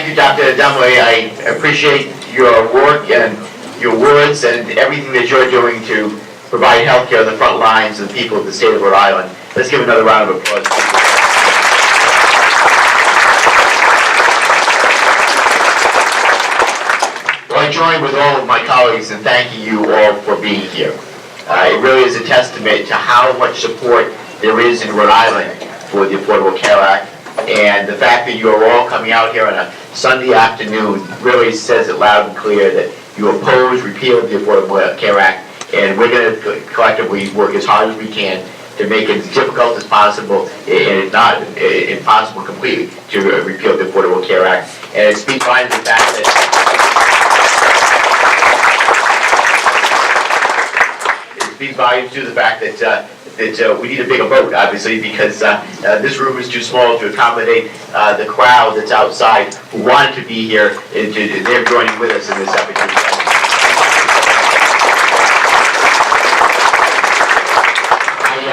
thank you, Dr. Dunway. I appreciate your work and your words and everything that you're doing to provide health care on the front lines of the people of the state of Rhode Island. Let's give another round of applause. Well, I join with all of my colleagues in thanking you all for being here. It really is a testament to how much support there is in Rhode Island for the Affordable Care Act, and the fact that you are all coming out here on a Sunday afternoon really says it loud and clear that you oppose repeal of the Affordable Care Act, and we're going to collectively work as hard as we can to make it as difficult as possible, and not impossible completely, to repeal the Affordable Care Act. And it speaks volumes to the fact that we need a bigger vote, obviously, because this room is too small to accommodate the crowd that's outside who wanted to be here, and they're joining with us in this effort.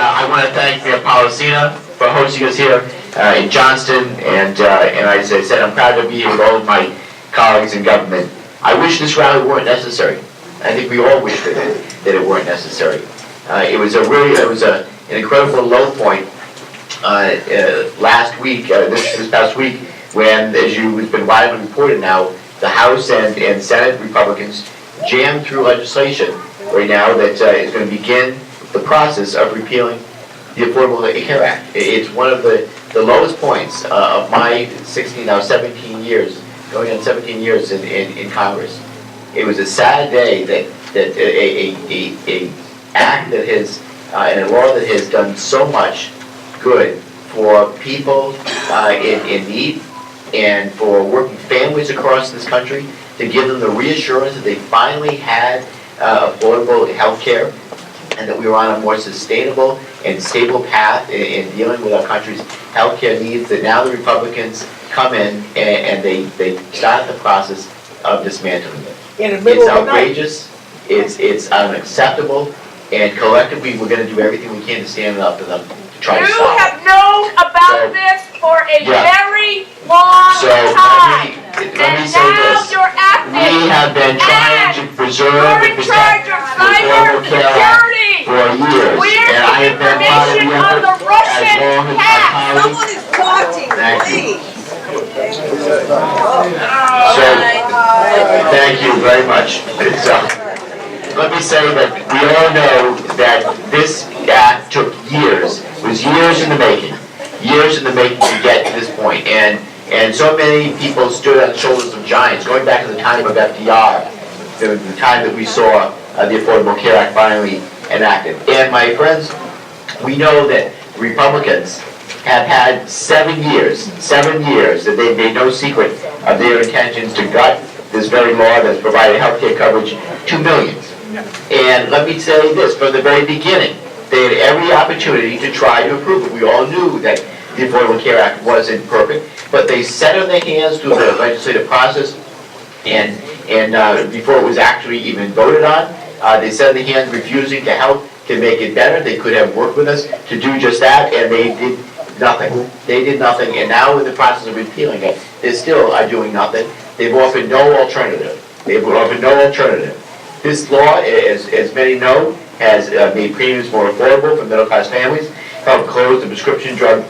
I want to thank Mayor Paula Cena for hosting us here in Johnston, and as I said, I'm proud to be here with all of my colleagues in government. I wish this rally weren't necessary. I think we all wish that it weren't necessary. It was an incredible low point last week, this past week, when, as has been widely reported now, the House and Senate Republicans jammed through legislation right now that is going to begin the process of repealing the Affordable Care Act. It's one of the lowest points of my 17 years, going on 17 years in Congress. It was a sad day that a act that has and a law that has done so much good for people in need and for working families across this country, to give them the reassurance that they finally had affordable health care, and that we were on a more sustainable and stable path in dealing with our country's health care needs, that now the Republicans come in and they start the process of dismantling it. It's outrageous, it's unacceptable, and collectively we're going to do everything we can to stand up to them to try to stop it. You have known about this for a very long time. Let me say this. You're acting. We have been trying to preserve and protect the Affordable Care Act for years, and I have been part of the effort as long as my colleagues. Someone is watching, please. So, thank you very much. Let me say that we all know that this act took years. It was years in the making to get to this point. And so many people stood on the shoulders of giants, going back to the time of FDR, the time that we saw the Affordable Care Act finally enacted. And my friends, we know that Republicans have had 7 years, that they've made no secret of their intentions to gut this very law that's provided health care coverage to millions. And let me say this, from the very beginning, they had every opportunity to try to improve it. We all knew that the Affordable Care Act wasn't perfect, but they sat on their hands through the legislative process, and before it was actually even voted on, they sat on their hands refusing to help to make it better. They could have worked with us to do just that, and they did nothing. They did nothing, and now in the process of repealing it, they still are doing nothing. They've offered no alternative. This law, as many know, has made premiums more affordable for middle-class families, helped close the prescription drug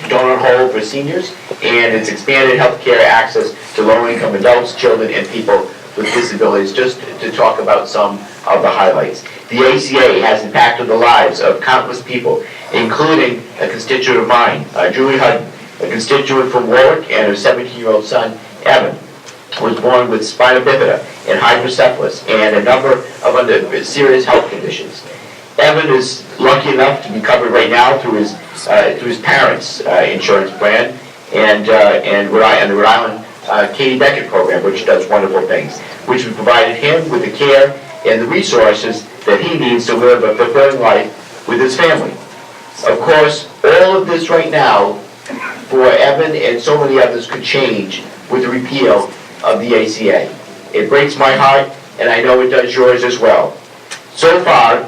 donut hole for seniors, and it's expanded health care access to low-income adults, children, and people with disabilities, just to talk about some of the highlights. The ACA has impacted the lives of countless people, including a constituent of mine, Julie Hutton, a constituent from Warwick, and her 17-year-old son, Evan, was born with spina bifida and hydrocephalus and a number of other serious health conditions. Evan is lucky enough to be covered right now through his parents' insurance plan and the Rhode Island Katie Beckett program, which does wonderful things, which has provided him with the care and the resources that he needs to live a fulfilling life with his family. Of course, all of this right now for Evan and so many others could change with the repeal of the ACA. It breaks my heart, and I know it does yours as well. So far,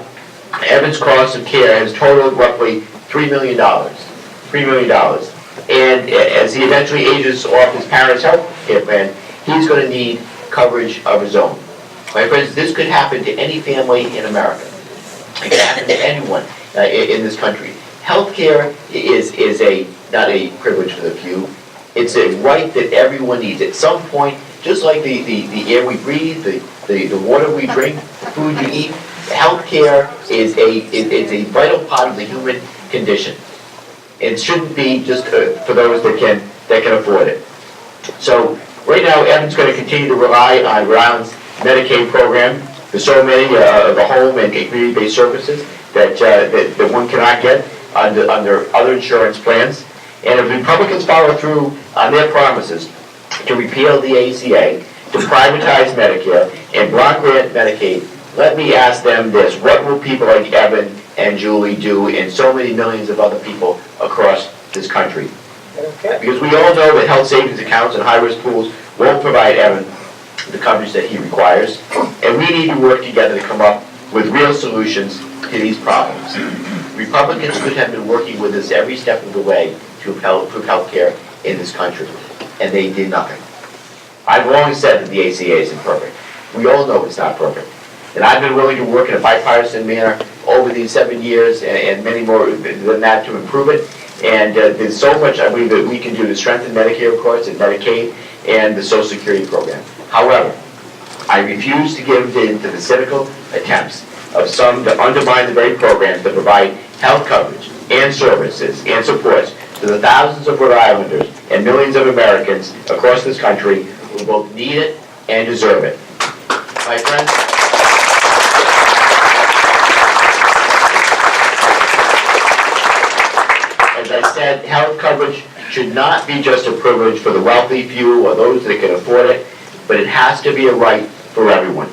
Evan's cost of care has totaled roughly $3 million. $3 million. And as he eventually ages off his parents' health care plan, he's going to need coverage of his own. My friends, this could happen to any family in America. It could happen to anyone in this country. Healthcare is not a privilege for the few. It's a right that everyone needs. At some point, just like the air we breathe, the water we drink, the food you eat, healthcare is a vital part of the human condition. It shouldn't be just for those that can afford it. So right now, Evan's going to continue to rely on Rhode Island's Medicaid program for so many of the home and community-based services that one cannot get under other insurance plans. And if Republicans follow through on their promises to repeal the ACA, to privatize Medicare, and block grant Medicaid, let me ask them this: what will people like Evan and Julie do, and so many millions of other people across this country? Because we all know that health savings accounts and high-risk pools won't provide Evan the coverage that he requires, and we need to work together to come up with real solutions to these problems. Republicans could have been working with us every step of the way to improve health care in this country, and they did nothing. I've long said that the ACA isn't perfect. We all know it's not perfect. And I've been willing to work in a bipartisan manner over these 7 years and many more than that to improve it. And there's so much I believe that we can do to strengthen Medicare, of course, and Medicaid, and the Social Security program. However, I refuse to give in to the cynical attempts of some to undermine the very programs that provide health coverage and services and supports to the thousands of Rhode Islanders and millions of Americans across this country who both need it and deserve it. My friends, as I said, health coverage should not be just a privilege for the wealthy few or those that can afford it, but it has to be a right for everyone.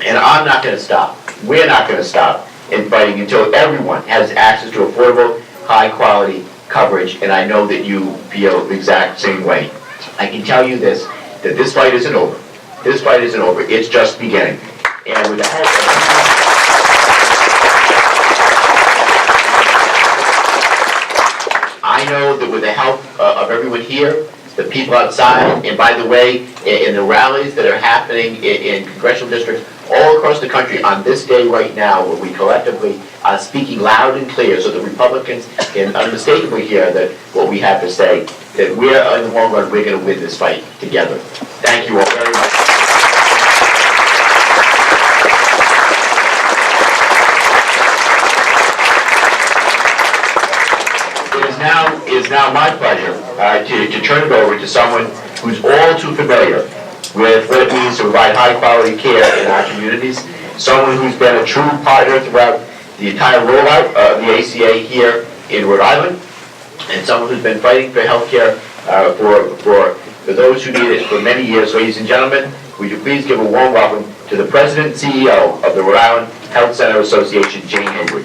And I'm not going to stop. We're not going to stop in fighting until everyone has access to affordable, high-quality coverage, and I know that you feel the exact same way. I can tell you this, that this fight isn't over. This fight isn't over. It's just beginning. And with the help of I know that with the help of everyone here, the people outside, and by the way, in the rallies that are happening in congressional districts all across the country on this day right now, where we collectively are speaking loud and clear so that Republicans can unmistakably hear that what we have to say, that we're, in the long run, we're going to win this fight together. Thank you all very much. It is now my pleasure to turn it over to someone who's all too familiar with what it means to provide high-quality care in our communities, someone who's been a true partner throughout the entire rollout of the ACA here in Rhode Island, and someone who's been fighting for health care for those who need it for many years. Ladies and gentlemen, would you please give a warm welcome to the President and CEO of the Rhode Island Health Center Association, Jane Henry.